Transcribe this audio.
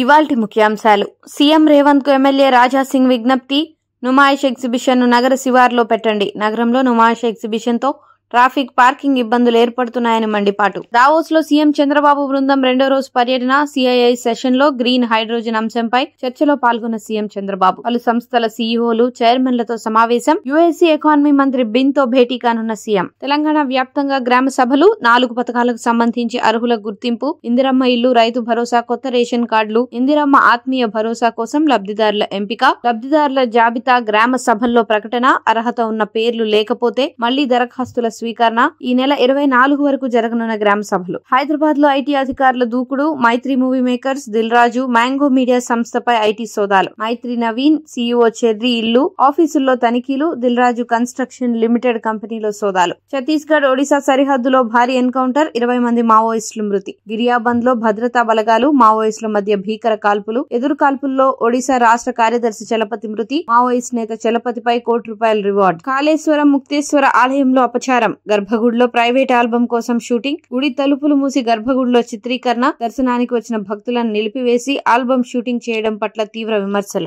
ఇవాల్టి ముఖ్యాంశాలు. సీఎం రేవంత్ కు ఎమ్మెల్యే రాజా సింగ్ విజ్ఞప్తి. నుమాయిష్ ఎగ్జిబిషన్ ను నగర శివార్లో పెట్టండి. నగరంలో నుమాయిష్ ఎగ్జిబిషన్ తో ట్రాఫిక్, పార్కింగ్ ఇబ్బందులు ఏర్పడుతున్నాయని మండిపాటు. దావోస్ లో సీఎం చంద్రబాబు బృందం రెండో రోజు పర్యటన. సిఐఐ సెషన్ లో గ్రీన్ హైడ్రోజన్ అంశంపై చర్చలో పాల్గొన్న సీఎం చంద్రబాబు. పలు సంస్థల సీఈఓలు, చైర్మన్లతో సమావేశం. యుఎస్సీ ఎకానమీ మంత్రి బిన్ తో భేటీ కానున్న సీఎం. తెలంగాణ వ్యాప్తంగా గ్రామ సభలు. 4 పథకాలకు సంబంధించి అర్హుల గుర్తింపు. ఇందిరమ్మ ఇల్లు, రైతు భరోసా, కొత్త రేషన్ కార్డులు, ఇందిరమ్మ ఆత్మీయ భరోసా కోసం లబ్ధిదారుల ఎంపిక, లబ్ధిదారుల జాబితా గ్రామ సభల్లో ప్రకటన. అర్హత ఉన్న పేర్లు లేకపోతే మళ్లీ దరఖాస్తుల స్వీకరణ. ఈ నెల 24 వరకు జరగనున్న గ్రామ సభలు. హైదరాబాద్ లో ఐటీ అధికారుల దూకుడు. మైత్రి movie makers, Dil Raju, mango media సంస్థపై ఐటీ సోదాలు. మైత్రి నవీన్, సీఈఓ చెర్రీ ఇల్లు, ఆఫీసుల్లో తనిఖీలు. దిల్ రాజు కన్స్ట్రక్షన్ లిమిటెడ్ కంపెనీలో సోదాలు. ఛత్తీస్గఢ్, ఒడిశా సరిహద్దులో భారీ ఎన్కౌంటర్. 20 మంది మావోయిస్టులు మృతి. గిరియాబంద్ లో భద్రతా బలగాలు, మావోయిస్టుల మధ్య భీకర కాల్పులు. ఎదురు కాల్పుల్లో ఒడిశా రాష్ట్ర కార్యదర్శి చలపతి మృతి. మావోయిస్ట్ నేత చలపతిపై ₹1 రివార్డ్. కాళేశ్వరం, ముక్తేశ్వర ఆలయంలో అపచారం. గర్భగుడిలో ప్రైవేట్ ఆల్బం కోసం షూటింగ్. గుడి తలుపులు మూసి గర్భగుడిలో చిత్రీకరణ. దర్శనానికి వచ్చిన భక్తులను నిలిపివేసి ఆల్బం షూటింగ్ చేయడం పట్ల తీవ్ర విమర్శలు.